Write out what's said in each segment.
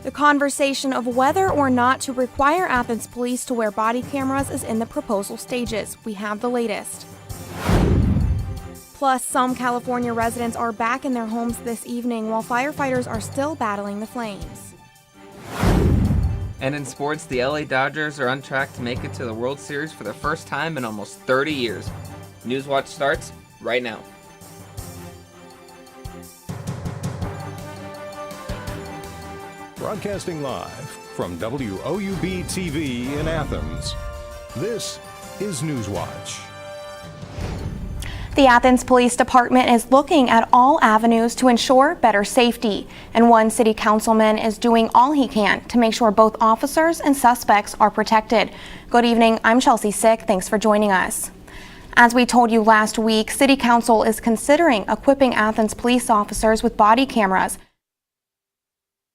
The conversation of whether or not to require Athens police to wear body cameras is in the proposal stages. We have the latest. Plus, some California residents are back in their homes this evening while firefighters are still battling the flames. And in sports, the LA Dodgers are on track to make it to the World Series for the first time in almost 30 years. Newswatch starts right now. Broadcasting live from WOUB TV in Athens, this is Newswatch. The Athens Police Department is looking at all avenues to ensure better safety, and one city councilman is doing all he can to make sure both officers and suspects are protected. Good evening, I'm Chelsea Sick. Thanks for joining us. As we told you last week, City Council is considering equipping Athens police officers with body cameras.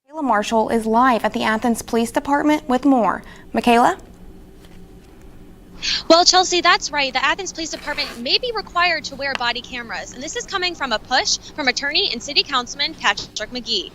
Michaela Marshall is live at the Athens Police Department with more. Michaela? Well, Chelsea, that's right. The Athens Police Department may be required to wear body cameras, and this is coming from a push from attorney and city councilman Patrick McGee.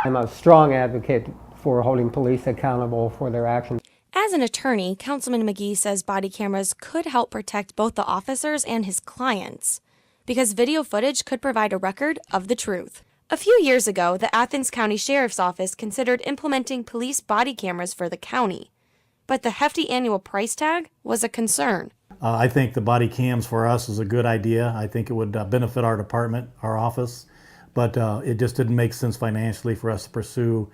I'm a strong advocate for holding police accountable for their actions. As an attorney, Councilman McGee says body cameras could help protect both the officers and his clients, because video footage could provide a record of the truth. A few years ago, the Athens County Sheriff's Office considered implementing police body cameras for the county, but the hefty annual price tag was a concern. I think the body cams for us is a good idea. I think it would benefit our department, our office, but it just didn't make sense financially for us to pursue.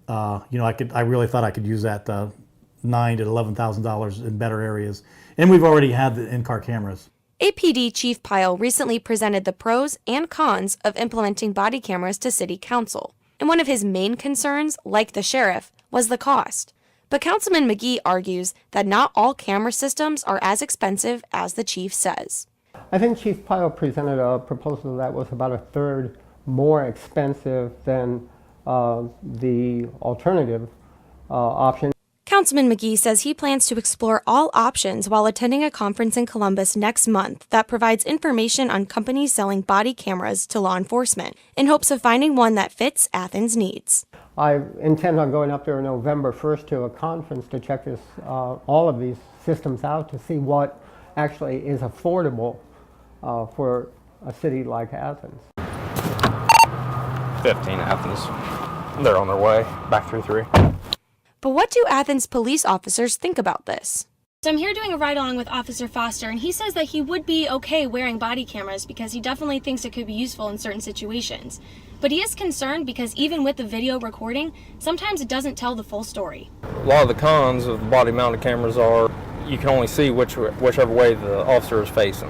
I really thought I could use that $9,000 to $11,000 in better areas, and we've already had the in-car cameras. APD Chief Pyle recently presented the pros and cons of implementing body cameras to City Council, and one of his main concerns, like the sheriff, was the cost. But Councilman McGee argues that not all camera systems are as expensive as the chief says. I think Chief Pyle presented a proposal that was about a third more expensive than the alternative option. Councilman McGee says he plans to explore all options while attending a conference in Columbus next month that provides information on companies selling body cameras to law enforcement in hopes of finding one that fits Athens' needs. I intend on going up there November 1st to a conference to check all of these systems out to see what actually is affordable for a city like Athens. 15 Athens. They're on their way back through 3. But what do Athens police officers think about this? So I'm here doing a ride-along with Officer Foster, and he says that he would be okay wearing body cameras because he definitely thinks it could be useful in certain situations. But he is concerned because even with the video recording, sometimes it doesn't tell the full story. A lot of the cons of the body-mounted cameras are you can only see whichever way the officer is facing.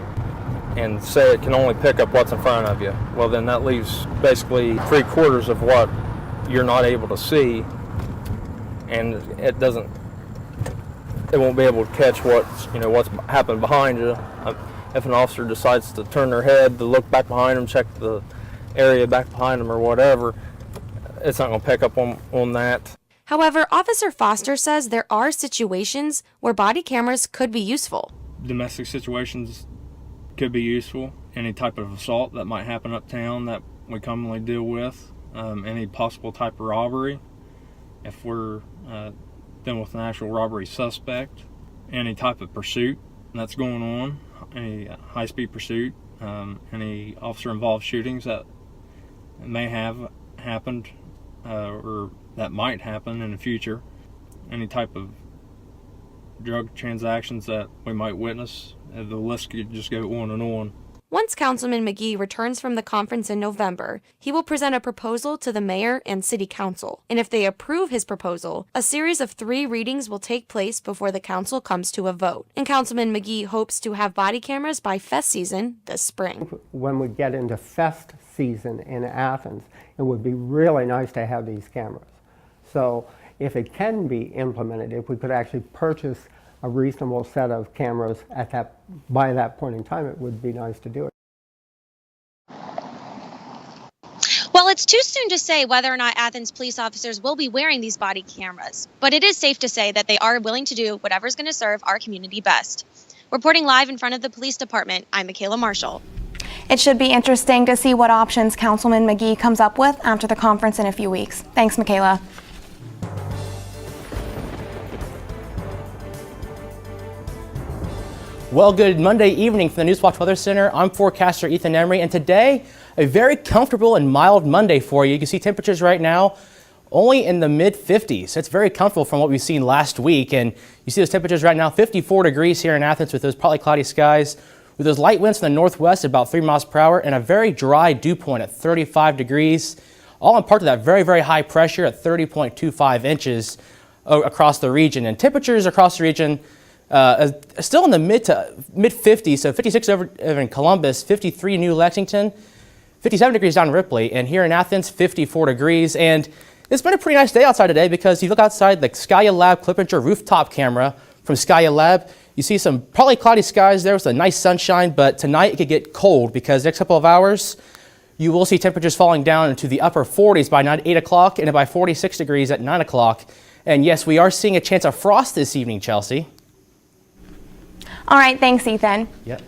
And say it can only pick up what's in front of you. Well, then that leaves basically 3/4 of what you're not able to see. And it won't be able to catch what's happened behind you. If an officer decides to turn their head to look back behind them, check the area back behind them or whatever, it's not going to pick up on that. However, Officer Foster says there are situations where body cameras could be useful. Domestic situations could be useful. Any type of assault that might happen uptown that we commonly deal with, any possible type of robbery. If we're dealing with an actual robbery suspect, any type of pursuit that's going on, any high-speed pursuit, any officer-involved shootings that may have happened or that might happen in the future, any type of drug transactions that we might witness, the list could just go on and on. Once Councilman McGee returns from the conference in November, he will present a proposal to the mayor and city council. And if they approve his proposal, a series of 3 readings will take place before the council comes to a vote. And Councilman McGee hopes to have body cameras by fest season this spring. When we get into fest season in Athens, it would be really nice to have these cameras. So if it can be implemented, if we could actually purchase a reasonable set of cameras by that point in time, it would be nice to do it. Well, it's too soon to say whether or not Athens police officers will be wearing these body cameras, but it is safe to say that they are willing to do whatever's going to serve our community best. Reporting live in front of the police department, I'm Michaela Marshall. It should be interesting to see what options Councilman McGee comes up with after the conference in a few weeks. Thanks, Michaela. Well, good Monday evening from the Newswatch Weather Center. I'm forecaster Ethan Emery, and today, a very comfortable and mild Monday for you. You can see temperatures right now only in the mid-50s. It's very comfortable from what we've seen last week, and you see those temperatures right now, 54 degrees here in Athens with those partly cloudy skies, with those light winds from the northwest at about 3 miles per hour, and a very dry dew point at 35 degrees, all in part to that very, very high pressure at 30.25 inches across the region. And temperatures across the region still in the mid-50s, so 56 over in Columbus, 53 in New Lexington, 57 degrees down in Ripley, and here in Athens, 54 degrees. And it's been a pretty nice day outside today because you look outside the SkyLab Clippinger rooftop camera from SkyLab, you see some partly cloudy skies there with a nice sunshine, but tonight it could get cold because the next couple of hours you will see temperatures falling down into the upper 40s by 8 o'clock and by 46 degrees at 9 o'clock. And yes, we are seeing a chance of frost this evening, Chelsea. All right, thanks, Ethan. Yep.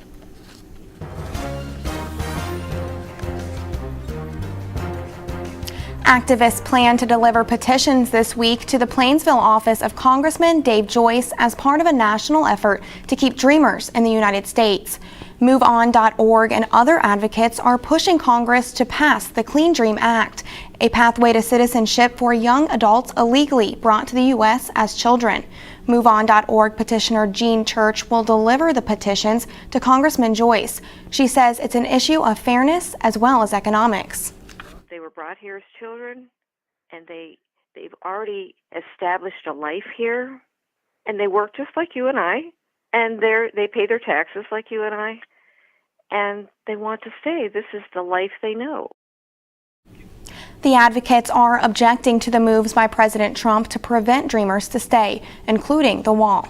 Activists plan to deliver petitions this week to the Plainsville office of Congressman Dave Joyce as part of a national effort to keep dreamers in the United States. MoveOn.org and other advocates are pushing Congress to pass the Clean Dream Act, a pathway to citizenship for young adults illegally brought to the U.S. as children. MoveOn.org petitioner Jean Church will deliver the petitions to Congressman Joyce. She says it's an issue of fairness as well as economics. They were brought here as children, and they've already established a life here, and they work just like you and I, and they pay their taxes like you and I, and they want to stay. This is the life they know. The advocates are objecting to the moves by President Trump to prevent dreamers to stay, including the wall.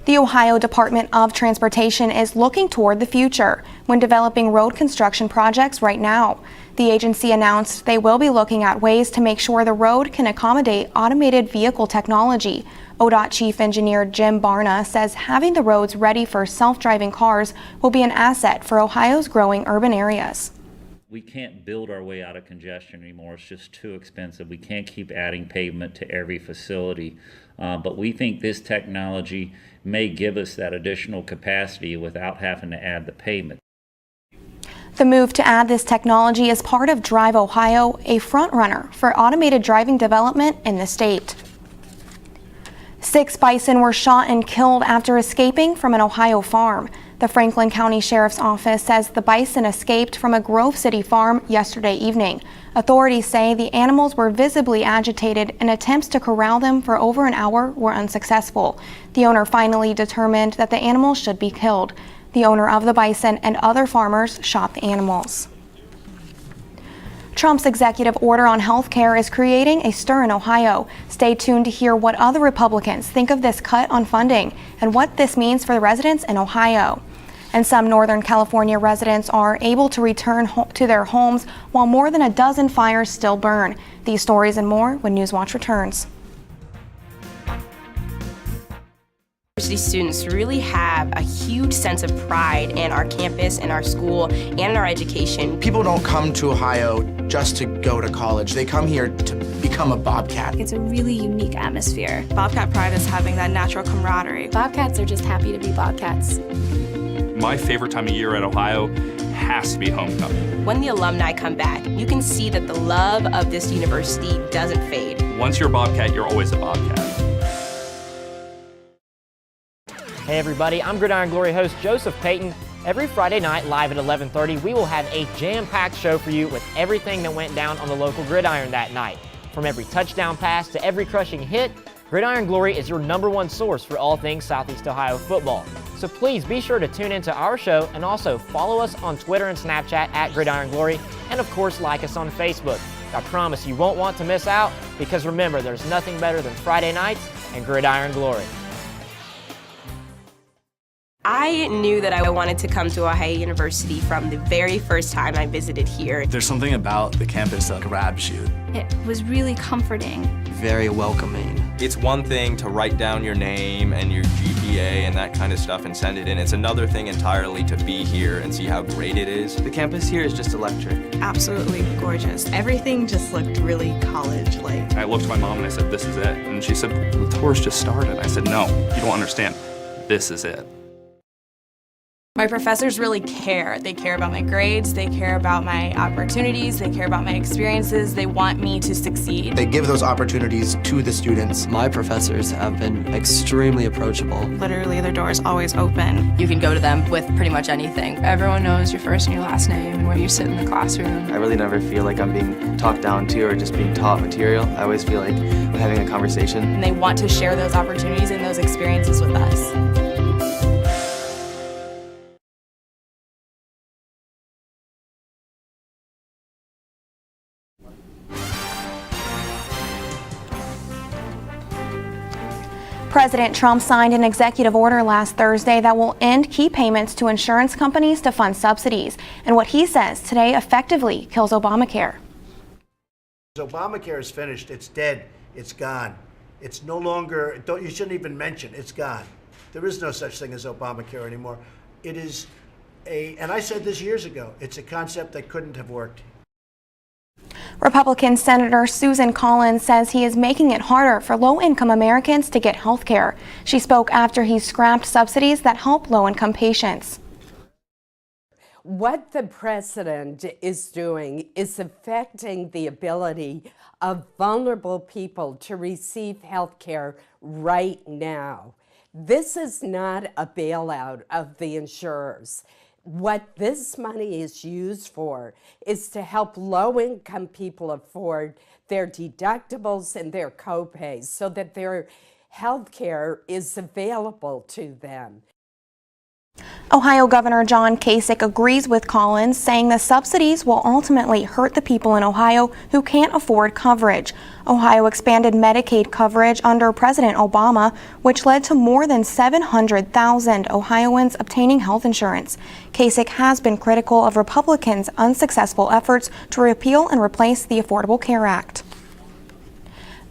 The Ohio Department of Transportation is looking toward the future when developing road construction projects right now. The agency announced they will be looking at ways to make sure the road can accommodate automated vehicle technology. ODOT Chief Engineer Jim Barna says having the roads ready for self-driving cars will be an asset for Ohio's growing urban areas. We can't build our way out of congestion anymore. It's just too expensive. We can't keep adding pavement to every facility. But we think this technology may give us that additional capacity without having to add the pavement. The move to add this technology is part of Drive Ohio, a front-runner for automated driving development in the state. 6 bison were shot and killed after escaping from an Ohio farm. The Franklin County Sheriff's Office says the bison escaped from a Grove City farm yesterday evening. Authorities say the animals were visibly agitated and attempts to corral them for over an hour were unsuccessful. The owner finally determined that the animals should be killed. The owner of the bison and other farmers shot the animals. Trump's executive order on health care is creating a stir in Ohio. Stay tuned to hear what other Republicans think of this cut on funding and what this means for the residents in Ohio. And some Northern California residents are able to return to their homes while more than a dozen fires still burn. These stories and more when Newswatch returns. University students really have a huge sense of pride in our campus and our school and in our education. People don't come to Ohio just to go to college. They come here to become a Bobcat. It's a really unique atmosphere. Bobcat pride is having that natural camaraderie. Bobcats are just happy to be Bobcats. My favorite time of year at Ohio has to be homecoming. When the alumni come back, you can see that the love of this university doesn't fade. Once you're a Bobcat, you're always a Bobcat. Hey everybody, I'm Gridiron Glory host Joseph Payton. Every Friday night live at 11:30, we will have a jam-packed show for you with everything that went down on the local gridiron that night. From every touchdown pass to every crushing hit, Gridiron Glory is your #1 source for all things Southeast Ohio football. So please be sure to tune into our show and also follow us on Twitter and Snapchat at Gridiron Glory, and of course like us on Facebook. I promise you won't want to miss out, because remember, there's nothing better than Friday nights and Gridiron Glory. I knew that I wanted to come to Ohio University from the very first time I visited here. There's something about the campus that grabs you. It was really comforting. Very welcoming. It's one thing to write down your name and your GPA GPA and that kind of stuff and send it in. It's another thing entirely to be here and see how great it is. The campus here is just electric. Absolutely gorgeous. Everything just looked really college-like. I looked at my mom and I said, this is it. And she said, the tour's just started. I said, no, you don't understand. This is it. My professors really care. They care about my grades, they care about my opportunities, they care about my experiences, they want me to succeed. They give those opportunities to the students. My professors have been extremely approachable. Literally, their door is always open. You can go to them with pretty much anything. Everyone knows your first and your last name and where you sit in the classroom. I really never feel like I'm being talked down to or just being taught material. I always feel like I'm having a conversation. And they want to share those opportunities and those experiences with us. President Trump signed an executive order last Thursday that will end key payments to insurance companies to fund subsidies, and what he says today effectively kills Obamacare. Obamacare is finished. It's dead. It's gone. It's no longer, you shouldn't even mention, it's gone. There is no such thing as Obamacare anymore. It is and I said this years ago, it's a concept that couldn't have worked. Republican Senator Susan Collins says he is making it harder for low-income Americans to get health care. She spoke after he scrapped subsidies that help low-income patients. What the president is doing is affecting the ability of vulnerable people to receive health care right now. This is not a bailout of the insurers. What this money is used for is to help low-income people afford their deductibles and their copays so that their health care is available to them. Ohio Governor John Kasich agrees with Collins, saying the subsidies will ultimately hurt the people in Ohio who can't afford coverage. Ohio expanded Medicaid coverage under President Obama, which led to more than 700,000 Ohioans obtaining health insurance. Kasich has been critical of Republicans' unsuccessful efforts to repeal and replace the Affordable Care Act.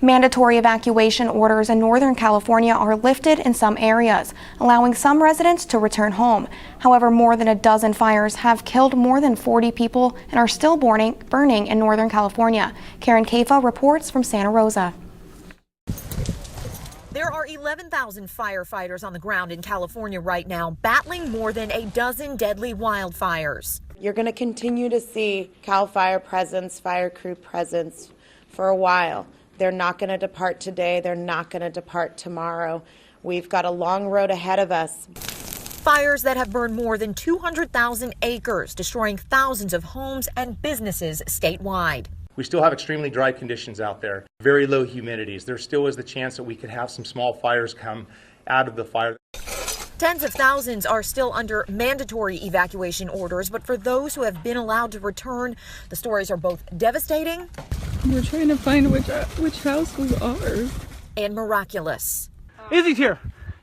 Mandatory evacuation orders in Northern California are lifted in some areas, allowing some residents to return home. However, more than a dozen fires have killed more than 40 people and are still burning in Northern California. Karen Kafa reports from Santa Rosa. There are 11,000 firefighters on the ground in California right now, battling more than a dozen deadly wildfires. You're going to continue to see CAL FIRE presence, fire crew presence for a while. They're not going to depart today. They're not going to depart tomorrow. We've got a long road ahead of us. Fires that have burned more than 200,000 acres, destroying thousands of homes and businesses statewide. We still have extremely dry conditions out there, very low humidities. There still is the chance that we could have some small fires come out of the fire. Tens of thousands are still under mandatory evacuation orders, but for those who have been allowed to return, the stories are both devastating. We're trying to find which house we are. And miraculous. Izzy's here.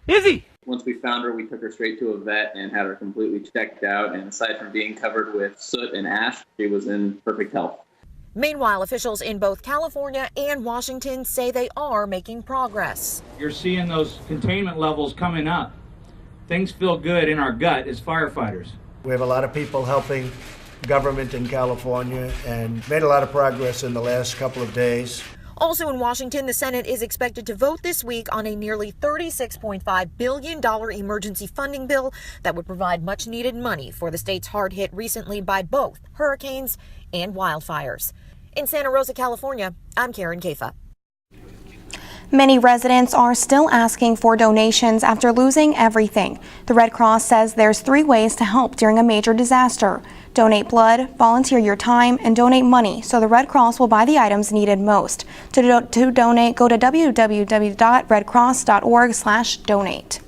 Izzy! Once we found her, we took her straight to a vet and had her completely checked out. And aside from being covered with soot and ash, she was in perfect health. Meanwhile, officials in both California and Washington say they are making progress. You're seeing those containment levels coming up. Things feel good in our gut as firefighters. We have a lot of people helping government in California and made a lot of progress in the last couple of days. Also in Washington, the Senate is expected to vote this week on a nearly $36.5 billion emergency funding bill that would provide much needed money for the states hard hit recently by both hurricanes and wildfires. In Santa Rosa, California, I'm Karen Kafa. Many residents are still asking for donations after losing everything. The Red Cross says there's 3 ways to help during a major disaster. Donate blood, volunteer your time, and donate money so the Red Cross will buy the items needed most. To donate, go to www.redcross.org/donate.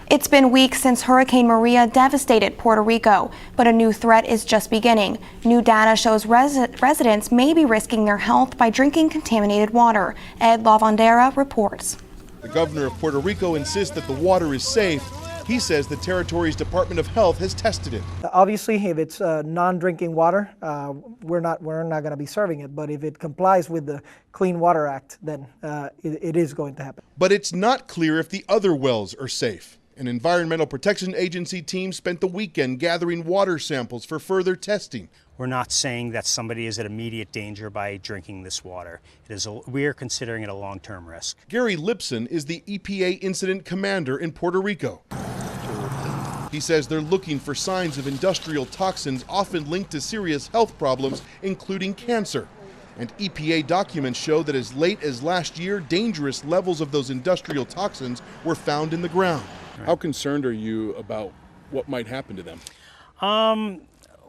It's been weeks since Hurricane Maria devastated Puerto Rico, but a new threat is just beginning. New data shows residents may be risking their health by drinking contaminated water. Ed Lavandera reports. The governor of Puerto Rico insists that the water is safe, He says the territory's Department of Health has tested it. Obviously, if it's non-drinking water, we're not going to be serving it. But if it complies with the Clean Water Act, then it is going to happen. But it's not clear if the other wells are safe. An Environmental Protection Agency team spent the weekend gathering water samples for further testing. We're not saying that somebody is at immediate danger by drinking this water. We are considering it a long-term risk. Gary Lipson is the EPA Incident Commander in Puerto Rico. He says they're looking for signs of industrial toxins often linked to serious health problems, including cancer. And EPA documents show that as late as last year, dangerous levels of those industrial toxins were found in the ground. How concerned are you about what might happen to them?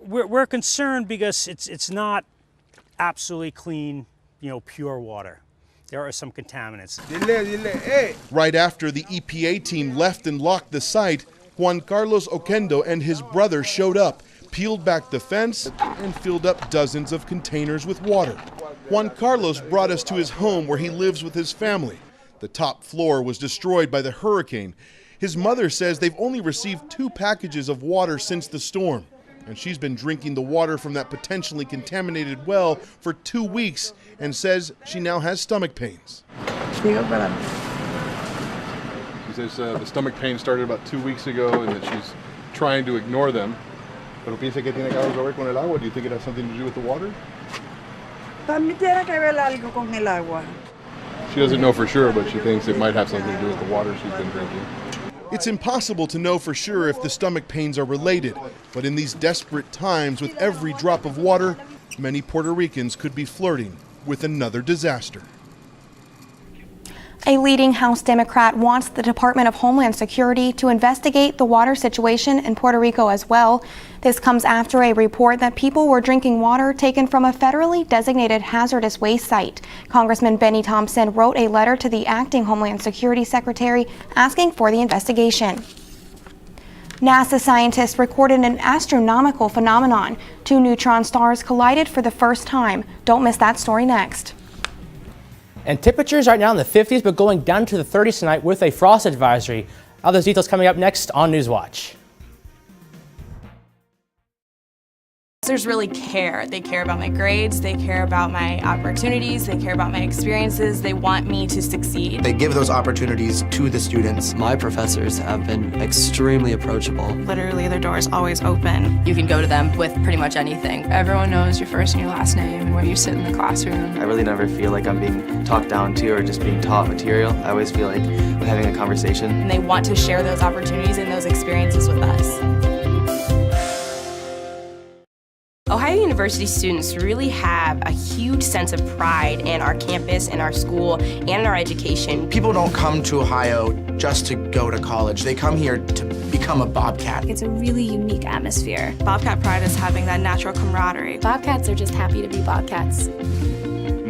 We're concerned because it's not absolutely clean, pure water. There are some contaminants. Right after the EPA team left and locked the site, Juan Carlos Oquendo and his brother showed up, peeled back the fence, and filled up dozens of containers with water. Juan Carlos brought us to his home where he lives with his family. The top floor was destroyed by the hurricane. His mother says they've only received 2 packages of water since the storm, and she's been drinking the water from that potentially contaminated well for 2 weeks and says she now has stomach pains. She says the stomach pain started about 2 weeks ago and that she's trying to ignore them. Pero piensa que tiene algo que ver con el agua. Do you think it has something to do with the water? También tiene que ver algo con el agua. She doesn't know for sure, but she thinks it might have something to do with the water she's been drinking. It's impossible to know for sure if the stomach pains are related, but in these desperate times, with every drop of water, many Puerto Ricans could be flirting with another disaster. A leading House Democrat wants the Department of Homeland Security to investigate the water situation in Puerto Rico as well. This comes after a report that people were drinking water taken from a federally designated hazardous waste site. Congressman Benny Thompson wrote a letter to the acting Homeland Security Secretary asking for the investigation. NASA scientists recorded an astronomical phenomenon. 2 neutron stars collided for the first time. Don't miss that story next. And temperatures right now in the 50s, but going down to the 30s tonight with a frost advisory. All those details coming up next on Newswatch. Professors really care. They care about my grades, they care about my opportunities, they care about my experiences, they want me to succeed. They give those opportunities to the students. My professors have been extremely approachable. Literally, their door is always open. You can go to them with pretty much anything. Everyone knows your first and your last name, where you sit in the classroom. I really never feel like I'm being talked down to or just being taught material. I always feel like I'm having a conversation. And they want to share those opportunities and those experiences with us. Ohio University students really have a huge sense of pride in our campus, in our school, and in our education. People don't come to Ohio just to go to college. They come here to become a Bobcat. It's a really unique atmosphere. Bobcat pride is having that natural camaraderie. Bobcats are just happy to be Bobcats.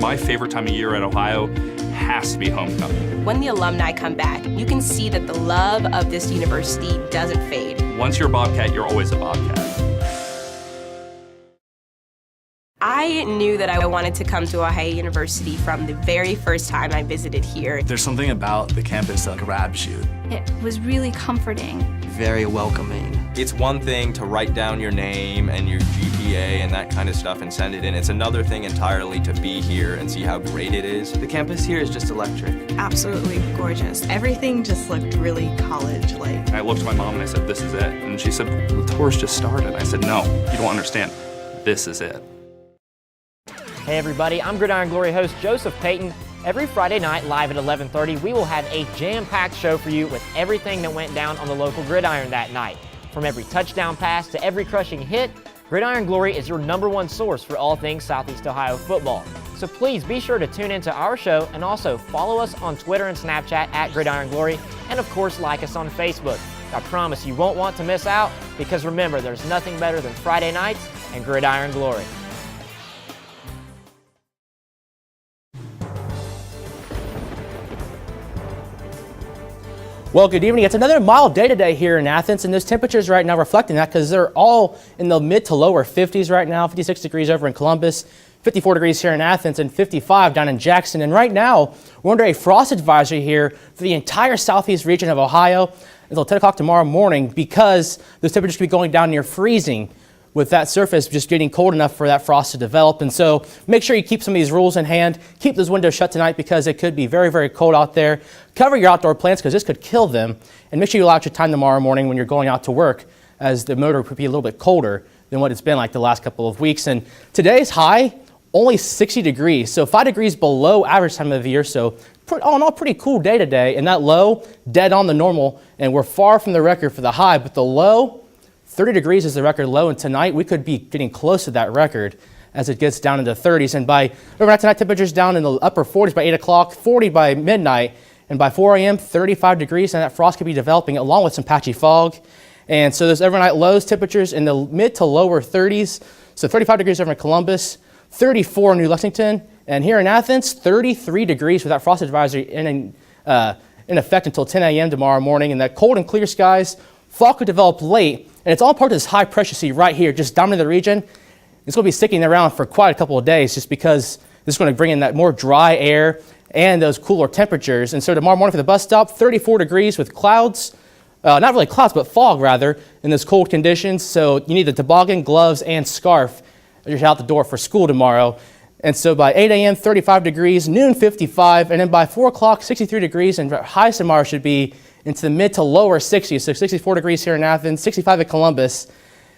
My favorite time of year at Ohio has to be homecoming. When the alumni come back, you can see that the love of this university doesn't fade. Once you're a Bobcat, you're always a Bobcat. I knew that I wanted to come to Ohio University from the very first time I visited here. There's something about the campus that grabs you. It was really comforting. Very welcoming. It's one thing to write down your name and your GPA and that kind of stuff and send it in. It's another thing entirely to be here and see how great it is. The campus here is just electric. Absolutely gorgeous. Everything just looked really college-like. I looked at my mom and I said, "This is it." And she said, "The tour's just started." I said, "No, you don't understand. This is it." Hey everybody, I'm Gridiron Glory host Joseph Payton. Every Friday night live at 11:30, we will have a jam-packed show for you with everything that went down on the local gridiron that night. From every touchdown pass to every crushing hit, Gridiron Glory is your #1 source for all things Southeast Ohio football. So please be sure to tune into our show and also follow us on Twitter and Snapchat at Gridiron Glory, and of course like us on Facebook. I promise you won't want to miss out, because remember, there's nothing better than Friday nights and Gridiron Glory. Well, good evening. It's another mild day today here in Athens, and those temperatures right now reflecting that, because they're all in the mid to lower 50s right now. 56 degrees over in Columbus, 54 degrees here in Athens, and 55 down in Jackson. And right now, we're under a frost advisory here for the entire southeast region of Ohio. until 10 o'clock tomorrow morning because those temperatures could be going down near freezing with that surface just getting cold enough for that frost to develop. And so make sure you keep some of these rules in hand. Keep those windows shut tonight because it could be very, very cold out there. Cover your outdoor plants because this could kill them. And make sure you allow your time tomorrow morning when you're going out to work, as the motor could be a little bit colder than what it's been like the last couple of weeks. And today's high, only 60 degrees, so 5 degrees below average time of the year. So all in all, pretty cool day today. And that low, dead on the normal. And we're far from the record for the high, but the low, 30 degrees is the record low, and tonight we could be getting close to that record as it gets down into the 30s. And by overnight tonight, temperatures down in the upper 40s by 8 o'clock, 40 by midnight, and by 4 a.m., 35 degrees, and that frost could be developing along with some patchy fog. And so those overnight lows, temperatures in the mid to lower 30s, so 35 degrees over in Columbus, 34 in New Lexington, and here in Athens, 33 degrees with that frost advisory in effect until 10 a.m. tomorrow morning. And that cold and clear skies, fog could develop late, and it's all part of this high pressure see right here, just down in the region. It's going to be sticking around for quite a couple of days just because this is going to bring in that more dry air and those cooler temperatures. And so tomorrow morning for the bus stop, 34 degrees with clouds, not really clouds, but fog rather, in those cold conditions. So you need the toboggan, gloves, and scarf as you're out the door for school tomorrow. And so by 8 a.m., 35 degrees, noon 55, and then by 4 o'clock, 63 degrees, and highs tomorrow should be into the mid to lower 60s, so 64 degrees here in Athens, 65 at Columbus,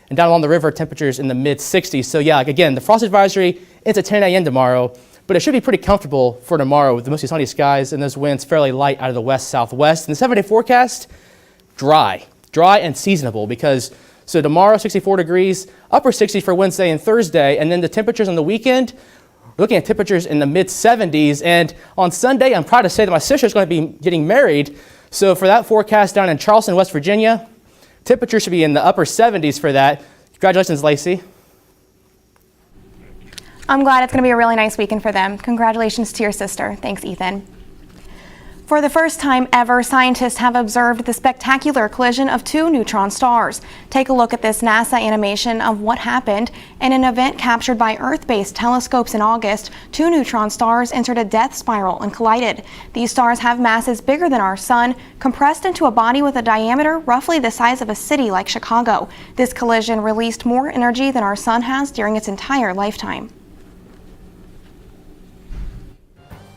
and down along the river, temperatures in the mid 60s. So yeah, again, the frost advisory into 10 a.m. tomorrow, but it should be pretty comfortable for tomorrow with the mostly sunny skies and those winds fairly light out of the west-southwest. And the 7-day forecast, dry and seasonable because so tomorrow 64 degrees, upper 60s for Wednesday and Thursday, and then the temperatures on the weekend, we're looking at temperatures in the mid 70s. And on Sunday, I'm proud to say that my sister is going to be getting married. So for that forecast down in Charleston, West Virginia, temperature should be in the upper 70s for that. Congratulations, Lacey. I'm glad it's going to be a really nice weekend for them. Congratulations to your sister. Thanks, Ethan. For the first time ever, scientists have observed the spectacular collision of 2 neutron stars. Take a look at this NASA animation of what happened. In an event captured by Earth-based telescopes in August, 2 neutron stars entered a death spiral and collided. These stars have masses bigger than our sun, compressed into a body with a diameter roughly the size of a city like Chicago. This collision released more energy than our sun has during its entire lifetime.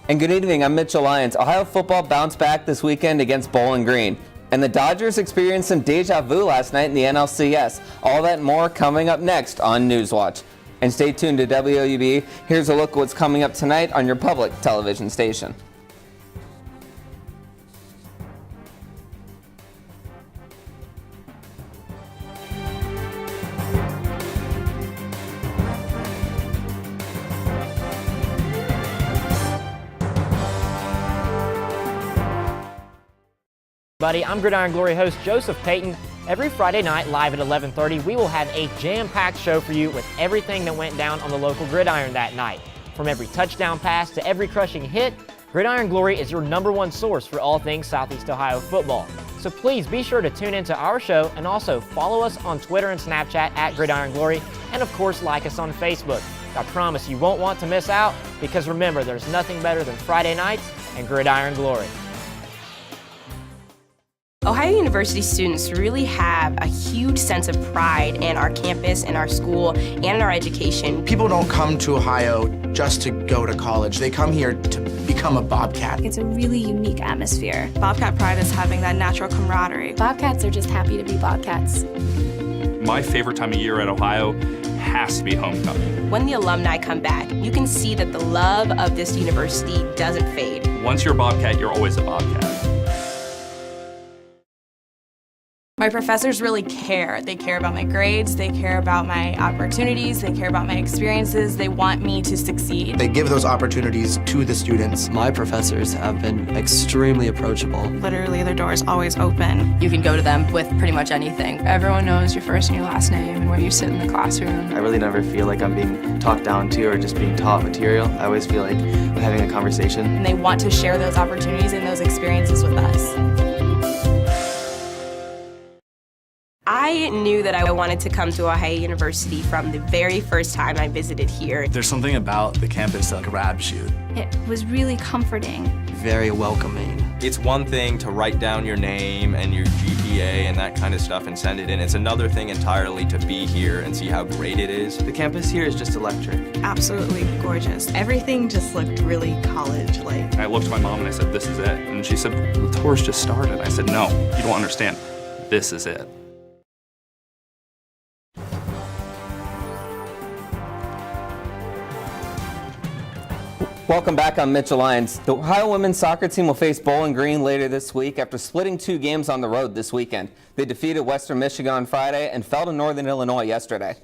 And good evening, I'm Mitchell Lyons. Ohio football bounced back this weekend against Bowling Green. And the Dodgers experienced some deja vu last night in the NLCS. All that and more coming up next on Newswatch. And stay tuned to WOUB. Here's a look at what's coming up tonight on your public television station. I'm Gridiron Glory host Joseph Payton. Every Friday night live at 11:30, we will have a jam-packed show for you with everything that went down on the local gridiron that night. From every touchdown pass to every crushing hit, Gridiron Glory is your #1 source for all things Southeast Ohio football. So please be sure to tune into our show and also follow us on Twitter and Snapchat at Gridiron Glory, and of course like us on Facebook. I promise you won't want to miss out because remember, there's nothing better than Friday nights and Gridiron Glory. Ohio University students really have a huge sense of pride in our campus, in our school, and in our education. People don't come to Ohio just to go to college. They come here to become a Bobcat. It's a really unique atmosphere. Bobcat pride is having that natural camaraderie. Bobcats are just happy to be Bobcats. My favorite time of year at Ohio has to be homecoming. When the alumni come back, you can see that the love of this university doesn't fade. Once you're a Bobcat, you're always a Bobcat. My professors really care. They care about my grades, they care about my opportunities, they care about my experiences, they want me to succeed. They give those opportunities to the students. My professors have been extremely approachable. Literally, their door is always open. You can go to them with pretty much anything. Everyone knows your first and your last name and where you sit in the classroom. I really never feel like I'm being talked down to or just being taught material. I always feel like I'm having a conversation. And they want to share those opportunities and those experiences with us. I knew that I wanted to come to Ohio University from the very first time I visited here. There's something about the campus that grabs you. It was really comforting. Very welcoming. It's one thing to write down your name and your GPA GPA and that kind of stuff and send it in. It's another thing entirely to be here and see how great it is. The campus here is just electric. Absolutely gorgeous. Everything just looked really college-like. I looked at my mom and I said, this is it. And she said, the tour's just started. I said, no, you don't understand. This is it. Welcome back on Mitchell Lions. The Ohio women's soccer team will face Bowling Green later this week after splitting 2 games on the road this weekend. They defeated Western Michigan on Friday and fell to Northern Illinois yesterday.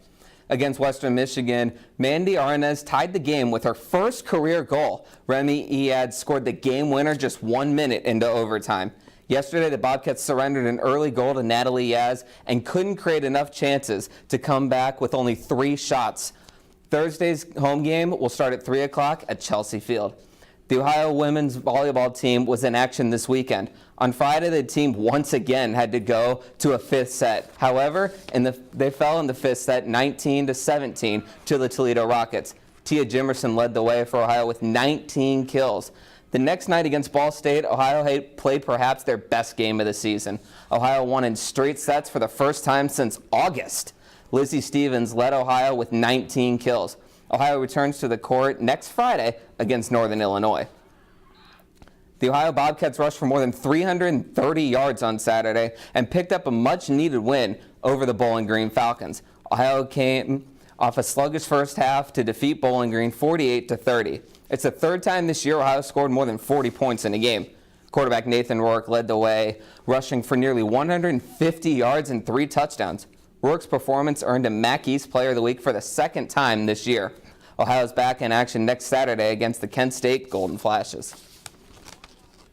Against Western Michigan, Mandy Arnaz tied the game with her first career goal. Remy Ead scored the game winner just 1 minute into overtime. Yesterday, the Bobcats surrendered an early goal to Natalie Yaz and couldn't create enough chances to come back with only 3 shots. Thursday's home game will start at 3 o'clock at Chelsea Field. The Ohio women's volleyball team was in action this weekend. On Friday, the team once again had to go to a 5th set. However, they fell in the 5th set 19-17 to the Toledo Rockets. Tia Jimerson led the way for Ohio with 19 kills. The next night against Ball State, Ohio played perhaps their best game of the season. Ohio won in straight sets for the first time since August. Lizzie Stevens led Ohio with 19 kills. Ohio returns to the court next Friday against Northern Illinois. The Ohio Bobcats rushed for more than 330 yards on Saturday and picked up a much-needed win over the Bowling Green Falcons. Ohio came off a sluggish first half to defeat Bowling Green 48-30. It's the third time this year Ohio scored more than 40 points in a game. Quarterback Nathan Rourke led the way, rushing for nearly 150 yards and 3 touchdowns. Rourke's performance earned him MAC East Player of the Week for the second time this year. Ohio's back in action next Saturday against the Kent State Golden Flashes.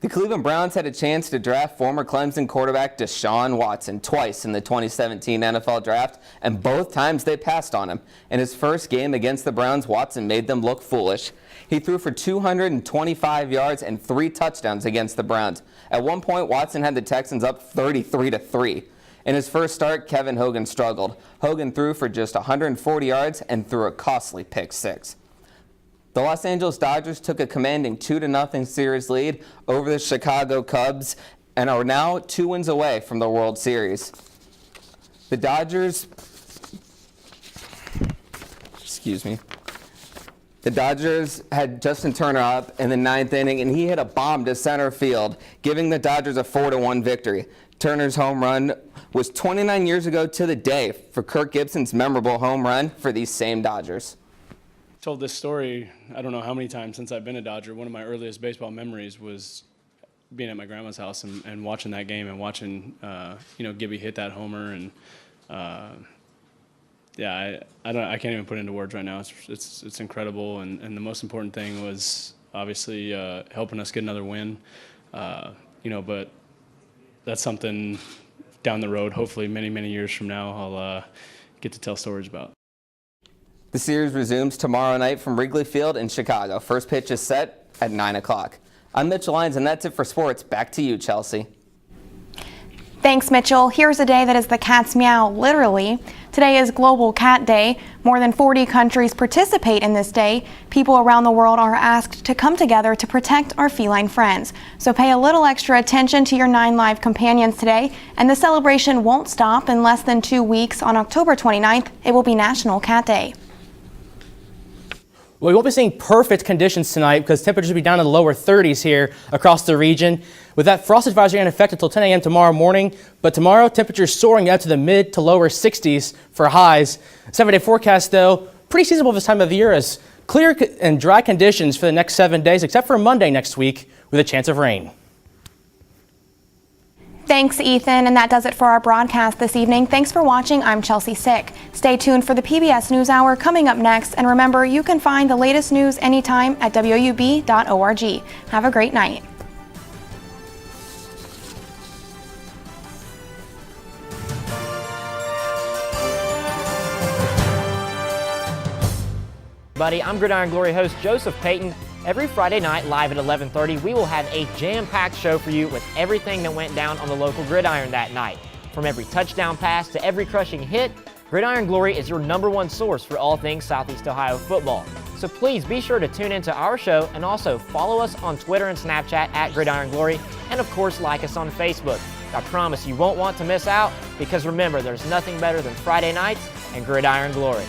The Cleveland Browns had a chance to draft former Clemson quarterback Deshaun Watson twice in the 2017 NFL Draft, and both times they passed on him. In his first game against the Browns, Watson made them look foolish. He threw for 225 yards and 3 touchdowns against the Browns. At one point, Watson had the Texans up 33-3. In his first start, Kevin Hogan struggled. Hogan threw for just 140 yards and threw a costly pick 6. The Los Angeles Dodgers took a commanding 2-0 series lead over the Chicago Cubs and are now 2 wins away from the World Series. The Dodgers had Justin Turner up in the 9th inning, and he hit a bomb to center field, giving the Dodgers a 4-1 victory. Turner's home run was 29 years ago to the day for Kirk Gibson's memorable home run for these same Dodgers. I've told this story I don't know how many times since I've been a Dodger. One of my earliest baseball memories was being at my grandma's house and watching that game and watching Gibby hit that homer, and I can't even put it into words right now. It's incredible, and the most important thing was obviously helping us get another win, but that's something down the road, hopefully many years from now, I'll get to tell stories about. The series resumes tomorrow night from Wrigley Field in Chicago. First pitch is set at 9 o'clock. I'm Mitchell Lyons, and that's it for sports. Back to you, Chelsea. Thanks, Mitchell. Here's a day that is the cat's meow, literally. Today is Global Cat Day. More than 40 countries participate in this day. People around the world are asked to come together to protect our feline friends. So pay a little extra attention to your 9 live companions today. And the celebration won't stop in less than 2 weeks. On October 29th, it will be National Cat Day. Well, we won't be seeing perfect conditions tonight because temperatures will be down in the lower 30s here across the region. With that frost advisory in effect until 10 a.m. tomorrow morning, but tomorrow temperatures soaring out to the mid to lower 60s for highs. 7-day forecast, though, pretty seasonable this time of year as clear and dry conditions for the next 7 days, except for Monday next week with a chance of rain. Thanks, Ethan, and that does it for our broadcast this evening. Thanks for watching. I'm Chelsea Sick. Stay tuned for the PBS NewsHour coming up next, and remember, you can find the latest news anytime at woub.org. Have a great night. Buddy, I'm Gridiron Glory host Joseph Payton. Every Friday night, live at 11:30, we will have a jam-packed show for you with everything that went down on the local gridiron that night. From every touchdown pass to every crushing hit, Gridiron Glory is your #1 source for all things Southeast Ohio football. So please be sure to tune into our show and also follow us on Twitter and Snapchat at Gridiron Glory, and of course like us on Facebook. I promise you won't want to miss out, because remember, there's nothing better than Friday nights and gridiron glory.